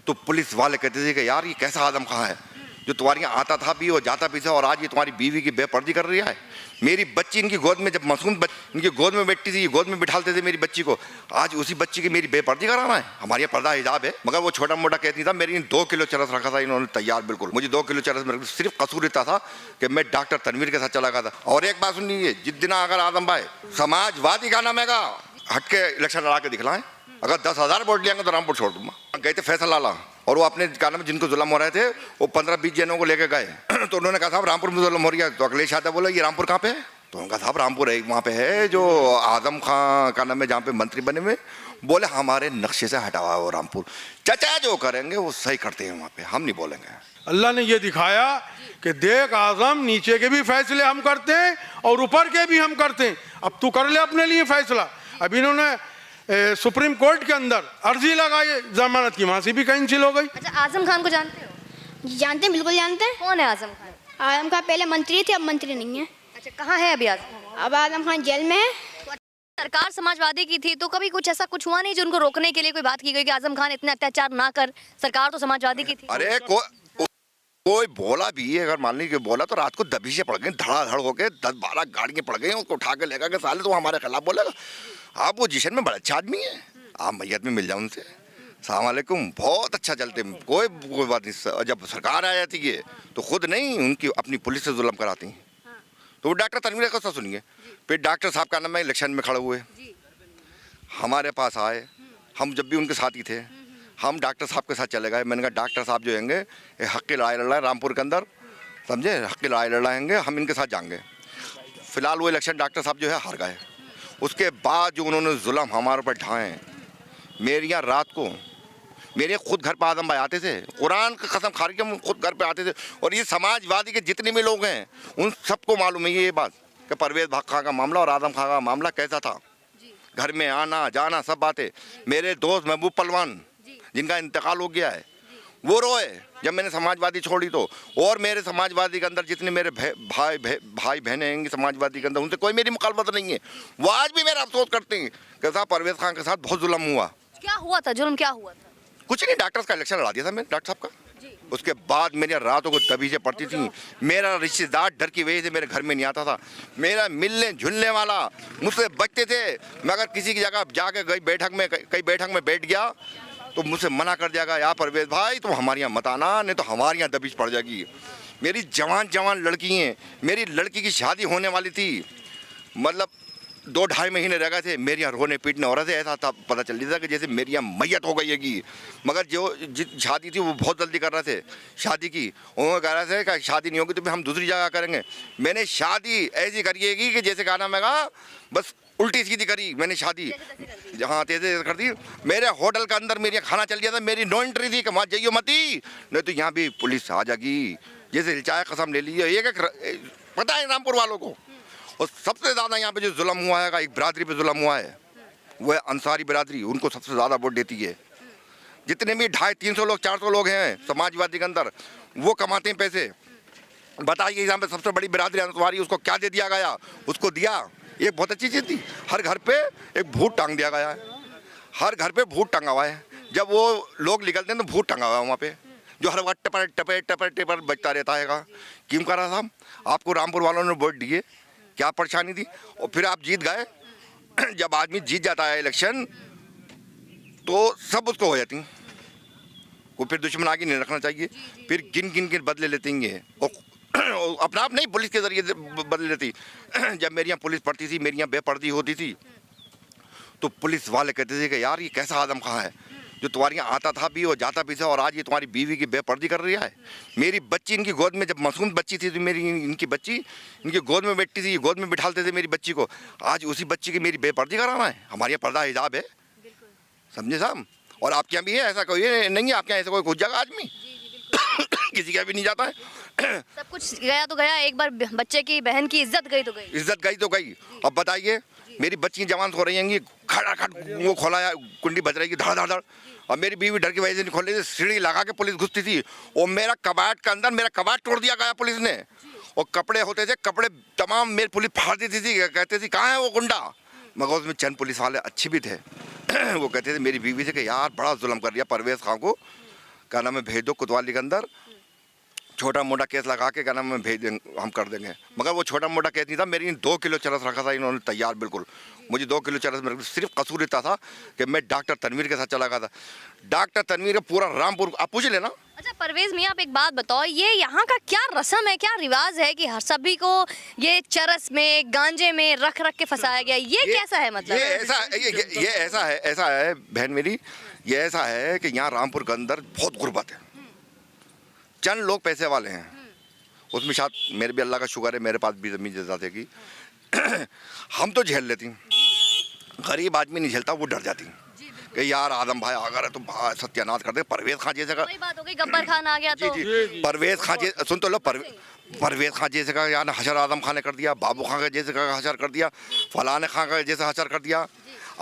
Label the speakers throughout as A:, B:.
A: तो पुलिस वाले कहते थे कि यार ये कैसा आदम खां है जो तुम्हारे यहाँ आता था भी और जाता भी था, और आज ये तुम्हारी बीवी की बेपर्दी कर रही है। मेरी बच्ची इनकी गोद में, जब मासूम इनकी गोद में बैठती थी, गोद में बिठाते थे मेरी बच्ची को, आज उसी बच्ची की मेरी बेपर्दी कराना है। हमारे यहाँ पर्दा हिजाब है, मगर वो छोटा मोटा कहती था। मेरी 2 किलो चरस रखा था इन्होंने तैयार, बिल्कुल मुझे 2 किलो चरस में सिर्फ कसूर इतना था कि मैं डॉक्टर तनवीर के साथ चला गया था। और एक बात सुनिए, जिस दिन अगर आदम भाई समाजवादी का नाम है हट के इलेक्शन लड़ा के दिखलाएं, अगर 10,000 वोट लियांगे तो रामपुर छोड़ दूंगा। गए थे फैसल लाला, और वो अपने गाना में जिनको जुल्म हो रहे थे वो 15-20 जनों को लेके गए। तो उन्होंने कहा साहब रामपुर में जुल्म हो रहा है। तो अखिलेश यादव बोला ये रामपुर कहाँ पे है? तो उनका साहब रामपुर है वहाँ पे है जो आजम खां का नाम है, जहाँ पे मंत्री बने हुए। बोले हमारे नक्शे से हटा हुआ वो रामपुर, चचा जो करेंगे वो सही करते हैं वहाँ पे, हम नहीं बोलेंगे।
B: अल्लाह ने ये दिखाया कि देख आजम, नीचे के भी फैसले हम करते हैं और ऊपर के भी हम करते हैं। अब तू कर ले अपने लिए फैसला। अब इन्होंने सुप्रीम कोर्ट के अंदर अर्जी लगाई जमानत की, वहां से भी कैंसिल हो गई।
C: अच्छा, आजम खान को जानते हो?
D: जी जानते हैं, बिल्कुल जानते हैं।
C: कौन है आजम खान?
D: आजम खान पहले मंत्री थे, अब मंत्री नहीं है।
C: अच्छा, कहाँ है अभी आजम?
D: अब आजम खान जेल में है।
C: सरकार समाजवादी की थी तो कभी कुछ ऐसा कुछ हुआ नहीं जो उनको रोकने के लिए कोई बात की गई कि आजम खान इतने अत्याचार ना कर? सरकार तो समाजवादी की थी।
A: अरे कोई बोला भी, अगर मान लीजिए बोला तो रात को दबीशे पड़ गए, धड़ाधड़ होके 10-12 गाड़ियां पड़ गई, उसको उठा के लेगा के साले तो हमारे खिलाफ बोलेगा। आप पोजीशन में बड़ा अच्छा आदमी है, आप मैयत में मिल जाओ उनसे, सलाम वालेकुम, बहुत अच्छा चलते, कोई बात नहीं। जब सरकार आ जाती है तो खुद नहीं उनकी अपनी पुलिस से जुल्म कराती हैं। तो वो डॉक्टर तनवीर का सुनिए, फिर डॉक्टर साहब का नाम है, इलेक्शन में खड़े हुए हमारे पास आए, हम जब भी उनके साथ ही थे, हम डॉक्टर साहब के साथ चले गए। मैंने कहा डॉक्टर साहब जो होंगे हक की लड़ाई लड़ रहा है रामपुर के अंदर, समझे, हक की लड़ाई लड़ाएंगे, हम इनके साथ जाएंगे। फिलहाल वो इलेक्शन डॉक्टर साहब जो है हार गए। उसके बाद जो उन्होंने जुल्म हमारे ऊपर ढाए, मेरे यहाँ रात को मेरे खुद घर पर आदम भाई आते थे, कुरान का कसम खा के हम खुद घर पे आते थे। और ये समाजवादी के जितने भी लोग हैं उन सबको मालूम है ये बात कि परवेज खां का मामला और आदम खां का मामला कैसा था। घर में आना जाना सब बातें। मेरे दोस्त महबूब पहलवान जिनका इंतकाल हो गया है वो रोए जब मैंने समाजवादी छोड़ी तो। और मेरे समाजवादी के अंदर जितने मेरे भाई बहनें हैं समाजवादी के अंदर, उनसे कोई मेरी मुखालफत नहीं है। वो आज भी मेरा अफसोस करते हैं कि साहब परवेज खान के साथ बहुत जुल्म हुआ।
C: क्या हुआ था? जुल्म क्या हुआ था?
A: कुछ नहीं, डॉक्टर्स का इलेक्शन लड़ा दिया था मैंने डॉक्टर साहब का। उसके बाद मेरी रातों को दबीशें पड़ती थी। मेरा रिश्तेदार डर की वजह से मेरे घर में नहीं आता था। मेरा मिलने जुलने वाला मुझसे बचते थे। मैं अगर किसी की जगह जाके कई बैठक में बैठ गया तो मुझसे मना कर दिया, या परवेज भाई तुम हमारे यहाँ मत आना, नहीं तो हमारे यहाँ दबिश पड़ जाएगी। मेरी जवान लड़की हैं, मेरी लड़की की शादी होने वाली थी, मतलब 2-2.5 महीने रह गए थे, मेरे यहाँ रोने पीटने हो रहे थे। ऐसा था, पता चल रहा था कि जैसे मेरी यहाँ मैयत हो गई है। मगर जो शादी थी वो बहुत जल्दी कर रहे थे शादी की। उन्होंने कह रहे थे कि शादी नहीं होगी तो फिर हम दूसरी जगह करेंगे। मैंने शादी ऐसी करिएगी कि जैसे गाना में कहा, बस उल्टी सीधी करी मैंने शादी। हाँ, तेज़े कर दी। मेरे होटल के अंदर मेरे खाना चल गया था, मेरी नो एंट्री थी कि वहाँ जाइयो मती, नहीं तो यहाँ भी पुलिस आ जाएगी। जैसे चाय कसम ले लीजिए, एक पता है रामपुर वालों को। और सबसे ज़्यादा यहाँ पे जो जुल्म हुआ है, एक बिरादरी पे जुल्म हुआ है, वो है अंसारी बिरादरी। उनको सबसे ज़्यादा वोट देती है। जितने भी 250-300 लोग 400 लोग हैं समाजवादी के अंदर, वो कमाते हैं पैसे। बताइए यहाँ पे सबसे बड़ी बिरादरी अंसारी, उसको क्या दे दिया गया? उसको दिया एक बहुत अच्छी चीज़ थी, हर घर पे एक भूत टांग दिया गया है। हर घर पे भूत टंगा हुआ है। जब वो लोग निकलते हैं तो भूत टंगा हुआ है वहाँ पे, जो हर वक्त टपर बजता रहता है। क्यों कर रहा था? आपको रामपुर वालों ने वोट दिए, क्या परेशानी थी? और फिर आप जीत गए। जब आदमी जीत जाता है इलेक्शन तो सब उसको हो जाती, वो फिर दुश्मन आगे नहीं रखना चाहिए। फिर गिन के बदले लेते हैं और अपना आप नहीं, पुलिस के जरिए बदले लेती। जब मेरे यहाँ पुलिस पड़ती थी, मेरे यहाँ बेपर्दी होती थी, तो पुलिस वाले कहते थे कि यार ये कैसा आदम खां है जो तुम्हारे यहाँ आता था भी और जाता भी था, और आज ये तुम्हारी बीवी की बेपर्दी कर रही है। मेरी बच्ची इनकी गोद में, जब मासूम बच्ची थी तो मेरी इनकी बच्ची इनकी गोद में बैठती थी, गोद में बिठाते थे मेरी बच्ची को, आज उसी बच्ची की मेरी बेपर्दी कराना है। हमारे यहाँ पर्दा हिजाब है, समझे साहब। और आपके यहाँ भी है ऐसा? कोई नहीं है आपके यहाँ ऐसा कोई खुद जाएगा आदमी? किसी का भी नहीं जाता है।
C: सब कुछ गया तो गया, एक बार बच्चे की बहन की इज्जत गई तो गई।
A: इज्जत गई तो गई। अब बताइए, मेरी बच्ची जवान हो रही हैं, खट वो खोला कुंडी बज रही धड़। और मेरी बीवी डर की वजह से नहीं खोल रही थी, सीढ़ी लगा के पुलिस घुसती थी। और मेरा कबाट के अंदर मेरा कबाट तोड़ दिया गया पुलिस ने। और कपड़े होते थे, कपड़े तमाम मेरी पुलिस फाड़ देती थी, कहते थी कहाँ है वो गुंडा। मगर उसमें चंद पुलिस वाले अच्छे भी थे। वो कहते थे मेरी बीवी से कि यार बड़ा जुल्म कर दिया परवेज खां को, क्या नाम है भेज दो कोतवाली के अंदर, छोटा मोटा केस लगा के क्या नाम है भेज देंगे, हम कर देंगे। मगर वो छोटा मोटा केस नहीं था, मेरी 2 किलो चरस रखा था इन्होंने तैयार बिल्कुल। मुझे 2 किलो चरस में सिर्फ कसूर इतना था कि मैं डॉक्टर तनवीर के साथ चला गया था। डॉक्टर तनवीर पूरा रामपुर आप पूछ लेना।
C: अच्छा परवेज मियाँ, आप एक बात बताओ, ये यहाँ का क्या रस्म है, क्या रिवाज है कि हर सभी को ये चरस में गांजे में रख रख के फंसाया गया, ये कैसा है मतलब?
A: ये ऐसा है बहन मेरी, ये ऐसा है कि यहाँ रामपुर के अंदर बहुत गुर्बत है। चंद लोग पैसे वाले हैं, उसमें शायद मेरे भी अल्लाह का शुक्र है मेरे पास भी ज़मीन जायदाद है कि हम तो झेल लेती, गरीब आदमी नहीं झेलता, वो डर जाती कि यार आदम भाई अगर है तो सत्यानाश कर दे। परवेज खान जैसे का
C: वही बात हो गई, गब्बर खान आ गया तो
A: परवेज खान जैसे सुन तो लो, परवेज खान जैसे का यार हशर आदम खान ने कर दिया, बाबू खान का जैसे का हशर कर दिया, फलाने खान का जैसे हशर कर दिया,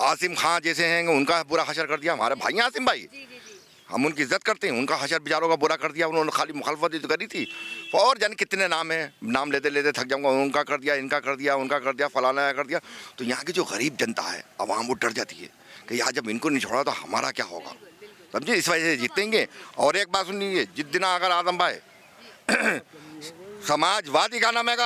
A: आसिम खान जैसे हैं उनका बुरा हशर कर दिया। हमारे भाई आसिम भाई, हम उनकी इज्जत करते हैं, उनका हशर बेचारों का बुरा कर दिया, उन्होंने खाली मुखालफत ही तो करी थी। और जाने कितने नाम है, नाम लेते लेते थक जाऊंगा, उनका कर दिया, इनका कर दिया, उनका कर दिया, फलाना कर दिया। तो यहाँ की जो गरीब जनता है, अवाम वो डर जाती है कि यार जब इनको नहीं छोड़ा तो हमारा क्या होगा, समझे? इस वजह से जीतेंगे। और एक बात सुनिए, जिस दिन अगर आदम भाई समाजवादी का नाम है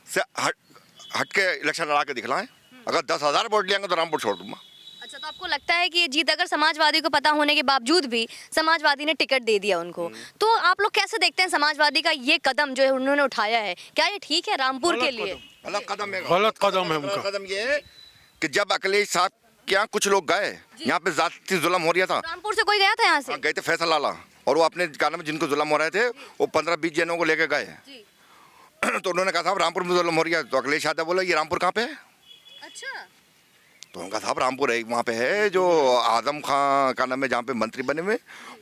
A: से हट के इलेक्शन लड़ा के दिखलाएं, अगर 10,000 वोट लेंगे तो रामपुर छोड़ दूंगा।
C: अच्छा, तो आपको लगता है कि ये जीत अगर समाजवादी को पता होने के बावजूद भी समाजवादी ने टिकट दे दिया उनको, तो आप लोग कैसे देखते हैं समाजवादी का ये कदम जो उन्होंने उठाया है, क्या ये ठीक है रामपुर के लिए?
A: गलत कदम है,
B: गलत कदम है उनका।
A: कदम ये है कि जब अखिलेश साहब क्या कुछ लोग गए, यहाँ पे जाति जुल्म हो रहा था,
C: रामपुर से कोई गया था यहाँ से?
A: गए थे फैसल लाला, और वो अपने कानून में जिनको जुल्म हो रहे थे वो 15-20 जनों को लेके गए। तो उन्होंने कहा साहब रामपुर में जुल्म हो रही है, तो अखिलेश यादव बोला ये रामपुर कहाँ पे है?
C: अच्छा,
A: तो उनका साहब रामपुर है वहाँ पे है जो आजम खान का नाम है जहाँ पे मंत्री बने हुए,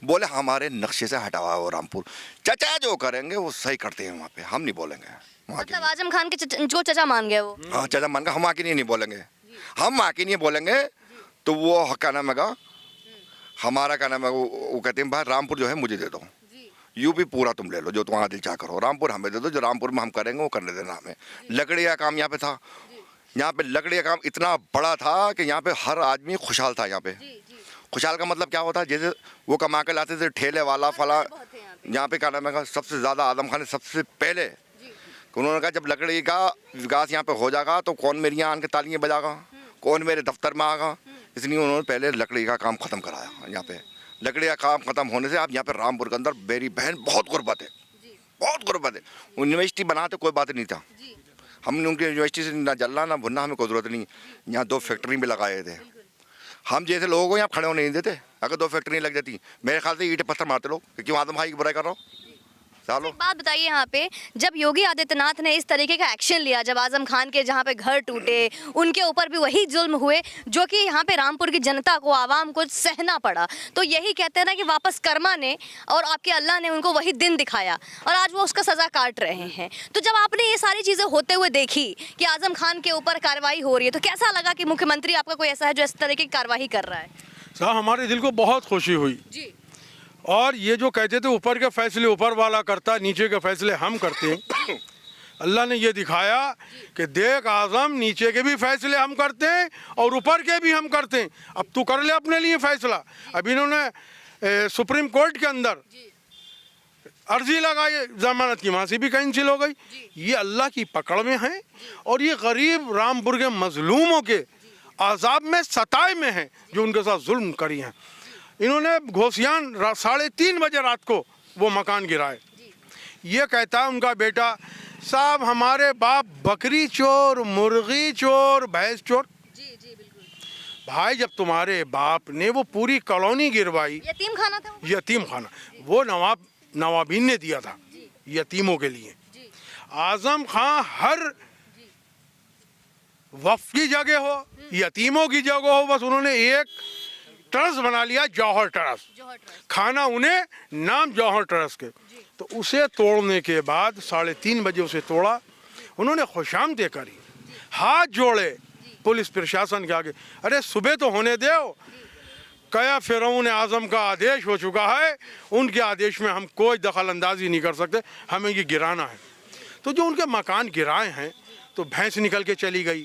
A: बोले हमारे नक्शे से हटा हुआ है वो रामपुर, चचा जो करेंगे वो सही करते हैं वहाँ पे, हम नहीं बोलेंगे वहाँ के।
C: मतलब आजम खान के जो चचा मान गए वो?
A: हाँ चचा मान गए, हम वहाँ की नहीं बोलेंगे, हम वहाँ की नहीं बोलेंगे। तो वो क्या नाम है हमारा क्या नाम है वो कहते हैं भाई रामपुर जो है मुझे दे दो, यूपी पूरा तुम ले लो, जो तुम्हारा दिल चाह करो, रामपुर हमें दे दो, जो रामपुर में हम करेंगे वो करने देना हमें। लकड़ी का काम यहाँ पे था, यहाँ पे लकड़ी का काम इतना बड़ा था कि यहाँ पे हर आदमी खुशहाल था। यहाँ पे खुशहाल का मतलब क्या होता है, जैसे वो कमा के लाते थे ठेले वाला फला, यहाँ पे क्या नाम है सबसे ज़्यादा आदम खान ने सबसे पहले उन्होंने कहा जब लकड़ी का विकास यहाँ पे हो जाएगा तो कौन मेरे यहाँ आन के तालियाँ बजाएगा, कौन मेरे दफ्तर में आएगा, इसलिए उन्होंने पहले लकड़ी का काम ख़त्म कराया। यहाँ पे लकड़ी का काम ख़त्म होने से अब यहाँ पे रामपुर के अंदर मेरी बहन बहुत गुर्बत है, बहुत गुर्बत है। यूनिवर्सिटी बनाते कोई बात नहीं था, हमने उनकी यूनिवर्सिटी से ना जलना ना भुनना, हमें कोई ज़रूरत नहीं। यहाँ 2 फैक्ट्री भी लगाए थे, हम जैसे लोगों को यहाँ खड़े होने नहीं देते। अगर 2 फैक्ट्री लग जाती मेरे ख्याल से ईंटें पत्थर मारते लोग, क्योंकि आदम भाई की बुराई कर रहा हूँ।
C: एक बात बताइए, यहाँ पे जब योगी आदित्यनाथ ने इस तरीके का एक्शन लिया, जब आजम खान के जहाँ पे घर टूटे उनके ऊपर भी वही जुल्म हुए जो कि यहाँ पे रामपुर की जनता को आवाम को सहना पड़ा, तो यही कहते हैं ना कि वापस कर्मा ने और आपके अल्लाह ने उनको वही दिन दिखाया और आज वो उसका सज़ा काट रहे हैं। तो जब आपने ये सारी चीज़ें होते हुए देखी कि आजम खान के ऊपर कार्रवाई हो रही है, तो कैसा लगा कि मुख्यमंत्री आपका कोई ऐसा है जो इस तरीके की कार्रवाई कर रहा है?
B: साहब हमारे दिल को बहुत खुशी हुई
C: जी।
B: और ये जो कहते थे ऊपर के फैसले ऊपर वाला करता, नीचे के फैसले हम करते हैं, अल्लाह ने ये दिखाया कि देख आज़म नीचे के भी फैसले हम करते हैं और ऊपर के भी हम करते हैं, अब तू कर ले अपने लिए फैसला। अब इन्होंने सुप्रीम कोर्ट के अंदर अर्जी लगाई जमानत की, वहाँ से भी कैंसिल हो गई। ये अल्लाह की पकड़ में है और ये गरीब रामपुर के मजलूमों के आज़ाब में सताए में हैं जो उनके साथ जुल्म करी हैं। इन्होंने घोसियान 3:30 बजे रात को वो मकान गिराए। ये कहता है उनका बेटा साहब हमारे बाप बकरी चोर, मुर्गी चोर, भैंस चोर।
C: जी जी बिल्कुल।
B: भाई जब तुम्हारे बाप ने वो पूरी कॉलोनी गिरवाई,
C: यतीम खाना था वो?
B: यतीम खाना वो नवाबीन ने दिया था यतीमों के लिए। आजम खान हर वक्फ की जगह हो, यतीमों की जगह हो, बस उन्होंने एक ट्रस्ट बना लिया, जौहर ट्रस्ट, खाना उन्हें नाम जौहर ट्रस्ट के। तो उसे तोड़ने के बाद 3:30 बजे उसे तोड़ा, उन्होंने खुशामदें करी, हाथ जोड़े पुलिस प्रशासन के आगे, अरे सुबह तो होने दो, कया फिरौन आज़म का आदेश हो चुका है, उनके आदेश में हम कोई दखल अंदाजी नहीं कर सकते, हमें ये गिराना है। तो जो उनके मकान गिराए हैं तो भैंस निकल के चली गई,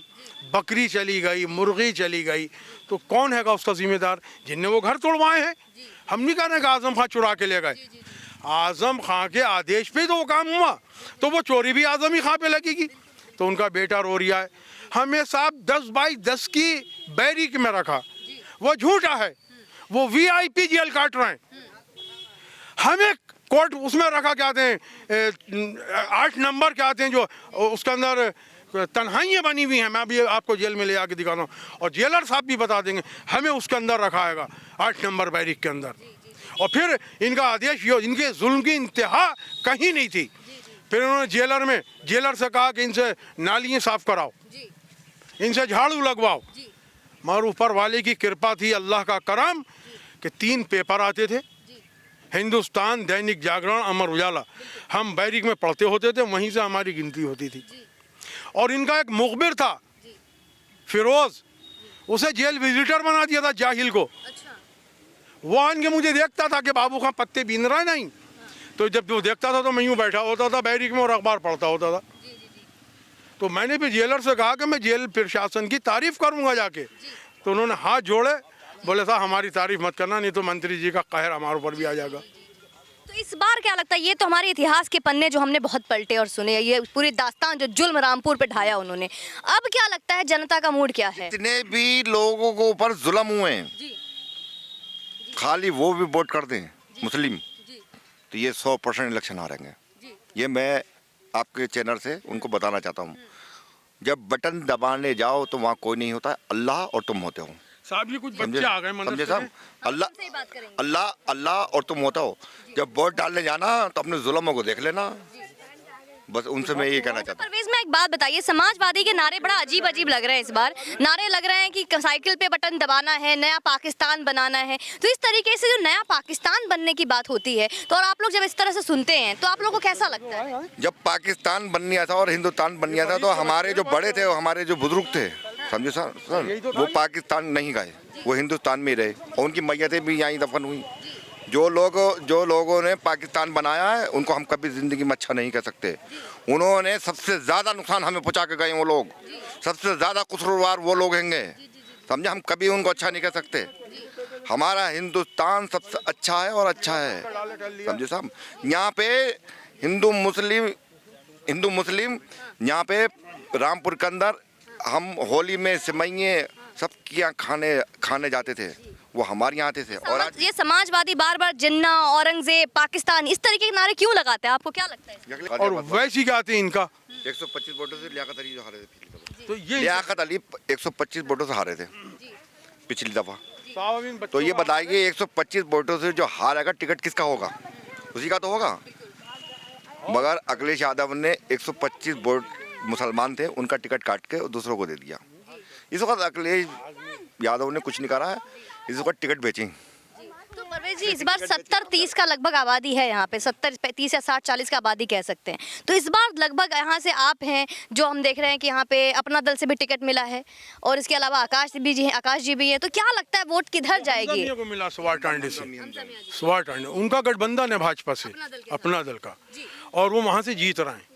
B: बकरी चली गई, मुर्गी चली गई, तो कौन हैगा उसका जिम्मेदार? जिनने वो घर तोड़वाए हैं। हम नहीं कह रहे कि आजम खां चुरा के ले गए, आजम खां के आदेश पे तो वो काम हुआ, तो वो चोरी भी आजम ही खां पे लगेगी। तो उनका बेटा रो रिया है, हमें साहब 10 बाई 10 की बैरिक में रखा, वो झूठा है, वो VIP जेल काट रहे हैं। हमें कोर्ट उसमें रखा, क्या आते हैं 8 नंबर क्या आते हैं, जो उसके अंदर तन्हाइयाँ बनी हुई हैं। मैं अभी आपको जेल में ले आके दिखाता हूँ, और जेलर साहब भी बता देंगे हमें उसके अंदर रखा है 8 नंबर बैरिक के अंदर। और फिर इनका आदेश ये, इनके जुल्म की इंतहा कहीं नहीं थी। फिर उन्होंने जेलर से कहा कि इनसे नालियाँ साफ कराओ, इनसे झाड़ू लगवाओ। मगर ऊपर वाले की कृपा थी, अल्लाह का करम, कि 3 पेपर आते थे, हिंदुस्तान, दैनिक जागरण, अमर उजाला। हम बैरिक में पढ़ते होते थे, वहीं से हमारी गिनती होती थी। और इनका एक मुखबिर था फिरोज, उसे जेल विजिटर बना दिया था जाहिल को। वो आन के मुझे देखता था कि बाबू खां पत्ते बीन रहा है नहीं, तो जब वो देखता था तो मैं यूँ बैठा होता था बैरिक में और अखबार पढ़ता होता था। तो मैंने भी जेलर से कहा कि मैं जेल प्रशासन की तारीफ करूंगा जाके, तो उन्होंने हाथ जोड़े, बोले साहब हमारी तारीफ मत करना, नहीं तो मंत्री जी का कहर हमारे ऊपर भी आ जाएगा।
C: तो इस बार क्या लगता है, ये तो हमारे इतिहास के पन्ने जो हमने बहुत पलटे और सुने, ये पूरी दास्तान जो जुल्म रामपुर पे ढाया उन्होंने, अब क्या लगता है जनता का मूड क्या है?
A: जितने भी लोगों को ऊपर जुल्म हुए हैं, खाली वो भी वोट कर दें मुस्लिम, तो ये 100% इलेक्शन हारेंगे। ये मैं आपके चैनल से उनको बताना चाहता हूँ। जब बटन दबाने जाओ तो वहाँ कोई नहीं होता, अल्लाह और तुम होते हो।
B: साहब ये कुछ बच्चे आ गए
A: समझे साहब, अल्लाह और तुम होता हो। जब वोट डालने जाना तो अपने जुल्मों को देख लेना, बस उनसे मैं ये कहना चाहता हूँ।
C: परवेज में एक बात बताइए, समाजवादी के नारे बड़ा अजीब अजीब लग रहे हैं इस बार। नारे लग रहे हैं कि साइकिल पे बटन दबाना है, नया पाकिस्तान बनाना है। तो इस तरीके से जो नया पाकिस्तान बनने की बात होती है, तो और आप लोग जब इस तरह से सुनते हैं तो आप लोगों को कैसा लगता है?
A: जब पाकिस्तान बन गया था और हिंदुस्तान बन गया था, तो हमारे जो बड़े थे, हमारे जो बुजुर्ग थे, समझे सर, वो पाकिस्तान नहीं गए, वो हिंदुस्तान में रहे, और उनकी मैयतें भी यहीं दफन हुई। जो लोगों ने पाकिस्तान बनाया है, उनको हम कभी ज़िंदगी में अच्छा नहीं कह सकते। उन्होंने सबसे ज़्यादा नुकसान हमें पहुंचा के गए, वो लोग सबसे ज़्यादा कसूरवार वो लोग होंगे, समझे। हम कभी उनको अच्छा नहीं कह सकते। हमारा हिंदुस्तान सबसे अच्छा है और अच्छा है, समझे साहब। यहाँ पे हिंदू मुस्लिम यहाँ पे रामपुर के अंदर हम होली में सिमइये सब क्या खाने जाते थे, वो हमारे यहाँ आते थे। और आज
C: ये समाजवादी बार बार जिन्ना, औरंगजेब, पाकिस्तान, इस तरीके के नारे क्यों लगाते हैं, आपको क्या लगता है?
B: और वैसी क्या आती है इनका
A: 125 वोटों से लियाकत अली जो हारे थे,
B: तो ये
A: लियाकत अली 125 वोटों से हारे थे पिछली दफा।
B: तो
A: तो ये बताइए 125 वोटों से जो हारेगा, टिकट किसका होगा? उसी का तो होगा। मगर अखिलेश यादव ने 125 वोट मुसलमान थे, उनका टिकट काट के दूसरों को दे दिया। इस वक्त अखिलेश यादव ने कुछ नहीं करा है, इस वक्त टिकट बेची।
C: तो परवेज जी, इस बार 70-30 का लगभग आबादी है यहाँ पे, 70-30 या 60-40 का आबादी कह सकते हैं। तो इस बार लगभग यहाँ से आप हैं, जो हम देख रहे हैं कि यहाँ पे अपना दल से भी टिकट मिला है, और इसके अलावा आकाश जी भी हैं। तो क्या लगता है वोट किधर जाएगी?
B: को मिला सवार टांडे से, उनका गठबंधन है भाजपा से, अपना दल का, और वो वहाँ से जीत रहे हैं,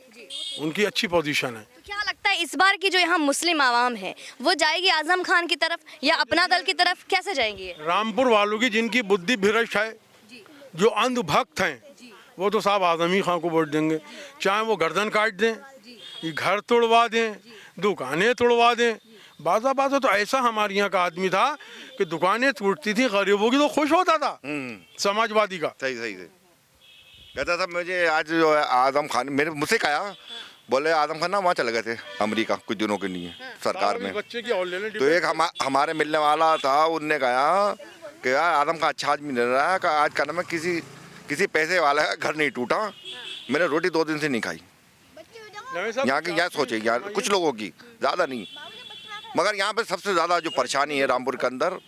B: उनकी अच्छी पोजीशन है।
C: तो क्या लगता है इस बार की जो यहाँ मुस्लिम आवाम है, वो जाएगी आजम खान की तरफ या अपना दल की तरफ, कैसे जाएंगी ये?
B: रामपुर वालों की जिनकी बुद्धि भ्रष्ट है, जो अंधभक्त हैं, वो तो साहब आजम ही खां को वोट देंगे। चाहे वो गर्दन काट दें, ये घर तोड़वा दें, दुकानें तोड़वा दें। बाजा तो ऐसा हमारे यहाँ का आदमी था कि दुकानें टूटती थी, गरीबों की तो खुश होता था, समाजवादी का।
A: सही कहता था। मुझे आज जो है आजम खान मुझसे कहा, बोले आजम खान ना वहाँ चले गए थे अमेरिका कुछ दिनों के लिए सरकार में। तो एक हमारे मिलने वाला था, उनने कहा कि यार आजम खान अच्छा आदमी नहीं रहा है, कि आज का नाम है किसी पैसे वाला का घर नहीं टूटा, मैंने रोटी 2 दिन से नहीं खाई। यहाँ की यहाँ सोचे यार, कुछ लोगों की, ज़्यादा नहीं। मगर यहाँ पे सबसे ज़्यादा जो परेशानी है रामपुर के अंदर,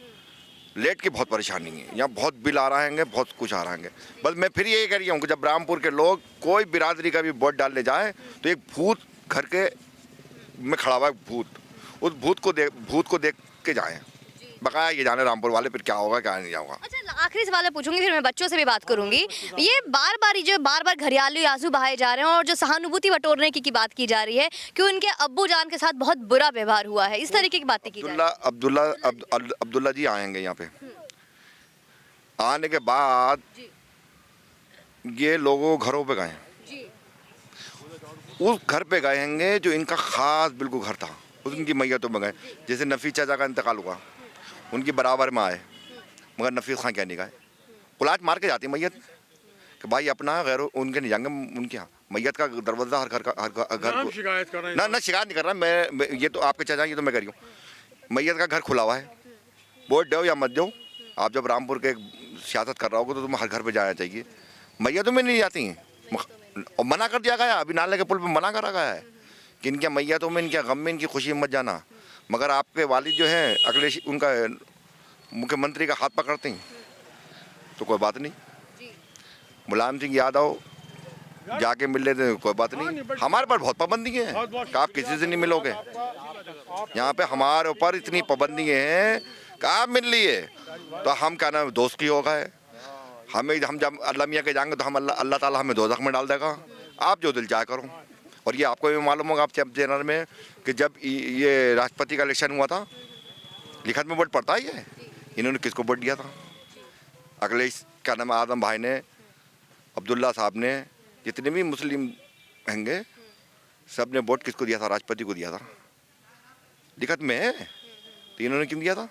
A: लेट की बहुत परेशानी है। यहाँ बहुत बिल आ रहे हैं, बहुत कुछ आ रहे हैं। बस मैं फिर यही कह रही हूँ कि जब रामपुर के लोग कोई बिरादरी का भी वोट डालने जाए, तो एक भूत घर के में खड़ा हुआ भूत, उस भूत को देख के जाएं। बकाया ये जाने रामपुर वाले फिर क्या होगा क्या नहीं होगा।
C: अच्छा, आखिरी सवाल मैं पूछूंगी, फिर मैं बच्चों से भी बात करूंगी। ये बार बार घरियाली आंसू बहाए जा रहे हैं और जो सहानुभूति बटोरने की बात की जा रही है कि उनके अब्बू जान के साथ बहुत बुरा व्यवहार हुआ है, इस तरीके की बातें की जा रही है।
A: अब्दुल्ला जी आएंगे यहाँ पे, आने के बाद ये लोगों घरों पे गए, उस घर पे गए होंगे जो इनका खास बिल्कुल घर था, उनकी मैयतों में गए। जैसे नफीस चाचा का इंतकाल हुआ, उनकी बराबर में आए, मगर नफीस खां क्या नहीं गए, कुलाट मार के जाती मैयत कि भाई अपना गैर उनके नहीं जाएंगे, उनके यहाँ मैयत का दरवाजा हर घर का घर
B: शिकायत कर रहे हैं
A: ना शिकायत नहीं कर रहा मैं, ये तो आपके चाचा, ये तो मैं कर रही हूँ। मैयत का घर खुला हुआ है, वोट दो या मत दो, आप जब रामपुर के सियासत कर रहा होगा तो तुम हर घर पे जाना चाहिए। मैयतों में नहीं जाती हैं, और मना कर दिया गया, अभी नाले के पुल पे मना करा गया है कि इनके मैयतों में, इनके गम में, इनकी खुशी में मत जाना। मगर आपके वालिद जो हैं अखिलेश, उनका मुख्यमंत्री का हाथ पकड़ते हैं तो कोई बात नहीं। मुलायम सिंह यादव जाके मिल लेते हैं, कोई बात नहीं। हमारे पर बहुत पाबंदी है कि आप किसी से नहीं मिलोगे, यहाँ पे हमारे ऊपर इतनी पाबंदी हैं कि आप मिल लिए तो हम क्या नाम दोस्त की होगा है, हम जब अल्लाह मियाँ के जाएंगे तो हम अल्लाह ताला हमें दोज़ख में डाल देगा। आप जो दिल चाहे करो। और ये आपको भी मालूम होगा, आप चैनल में, कि जब ये राष्ट्रपति का इलेक्शन हुआ था, लिखत में वोट पड़ता ही है, इन्होंने किसको वोट दिया था? अखिलेश क्या नाम आजम भाई ने, अब्दुल्ला साहब ने, जितने भी मुस्लिम होंगे सब ने वोट किसको दिया था? राष्ट्रपति को दिया था। लिखत में है, तो इन्होंने क्यों दिया था?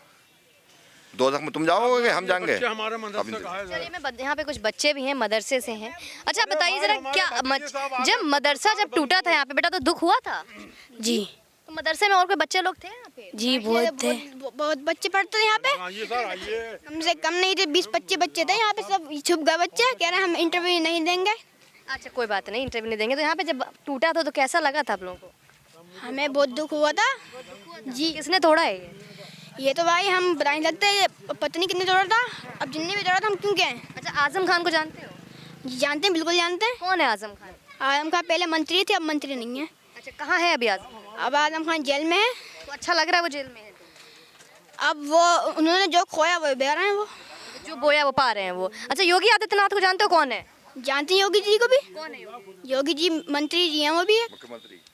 A: दोज़ख में तुम जाओगे, हम जाएंगे।
B: हमारे मदरसे का है।
C: चलिए, मैं यहाँ पे कुछ बच्चे भी हैं, मदरसे से हैं। अच्छा बताइए जरा, क्या जब मदरसा जब टूटा था यहाँ पे बेटा, तो दुख हुआ था?
D: जी
C: तो मदरसे में और कोई बच्चे लोग थे यहाँ पे?
D: जी बहुत थे, बहुत बच्चे पढ़ते थे यहाँ पे,
B: आइए सर आइए।
D: कम से कम नहीं थे 20-25 बच्चे थे यहाँ पे, सब छुप गए बच्चे, कह रहे हैं हम इंटरव्यू नहीं देंगे।
C: अच्छा कोई बात नहीं, इंटरव्यू नहीं देंगे। तो यहाँ पे जब टूटा था तो कैसा लगा था आप लोगों को?
D: हमें बहुत दुख हुआ था जी।
C: किसने तोड़ा है
D: ये तो भाई हम बता नहीं सकते, पता नहीं कितने तोड़ा था, अब जिनने भी तोड़ा था हम क्यों कहें।
C: अच्छा, आजम खान को जानते हो?
D: जी जानते हैं, बिल्कुल जानते हैं।
C: कौन है आजम खान?
D: आजम खान पहले मंत्री थे, अब मंत्री नहीं है।
C: अच्छा, कहाँ है अभी आजम खान?
D: अब आजम खान जेल में है।
C: तो अच्छा लग रहा है वो जेल में है तो?
D: अब वो उन्होंने जो खोया वो बेच रहे हैं, वो
C: जो बोया वो पा रहे हैं वो। अच्छा, योगी आदित्यनाथ को जानते हो? कौन है?
D: जानते हैं योगी जी को भी।
C: कौन है योगी?
D: योगी जी मंत्री जी हैं, वो भी है,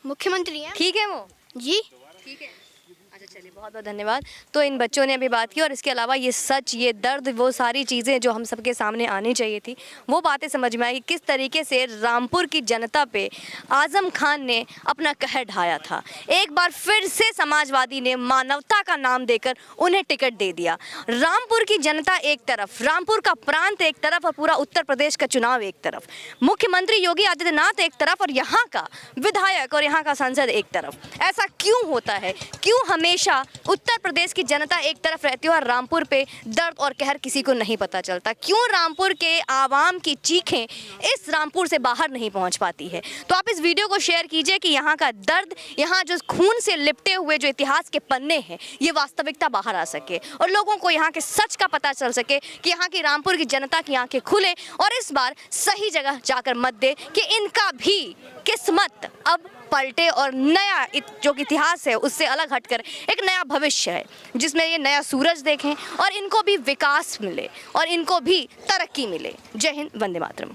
D: मुख्यमंत्री हैं।
C: ठीक है वो?
D: जी
C: ठीक है। अच्छा चलिए, बहुत बहुत धन्यवाद। तो इन बच्चों ने अभी बात की, और इसके अलावा ये सच, ये दर्द, वो सारी चीज़ें जो हम सबके सामने आनी चाहिए थी, वो बातें समझ में आई। किस तरीके से रामपुर की जनता पे आजम खान ने अपना कहर ढाया था। एक बार फिर से समाजवादी ने मानवता का नाम देकर उन्हें टिकट दे दिया। रामपुर की जनता एक तरफ, रामपुर का प्रांत एक तरफ, और पूरा उत्तर प्रदेश का चुनाव एक तरफ, मुख्यमंत्री योगी आदित्यनाथ एक तरफ, और यहाँ का विधायक और यहाँ का सांसद एक तरफ। ऐसा क्यों होता है? क्यों हमेशा उत्तर प्रदेश की जनता एक तरफ रहती है और रामपुर पे दर्द और कहर किसी को नहीं पता चलता? क्यों रामपुर के आवाम की चीखें इस रामपुर से बाहर नहीं पहुंच पाती है? तो आप इस वीडियो को शेयर कीजिए कि यहाँ का दर्द, यहाँ जो खून से लिपटे हुए जो इतिहास के पन्ने हैं, ये वास्तविकता बाहर आ सके और लोगों को यहाँ के सच का पता चल सके कि यहाँ की रामपुर की जनता की आंखें खुले और इस बार सही जगह जाकर मत दे कि इनका भी किस्मत अब पलटे और नया जो इतिहास है उससे अलग हटकर एक नया भविष्य है जिसमें ये नया सूरज देखें और इनको भी विकास मिले और इनको भी तरक्की मिले। जय हिंद, वंदे मातरम।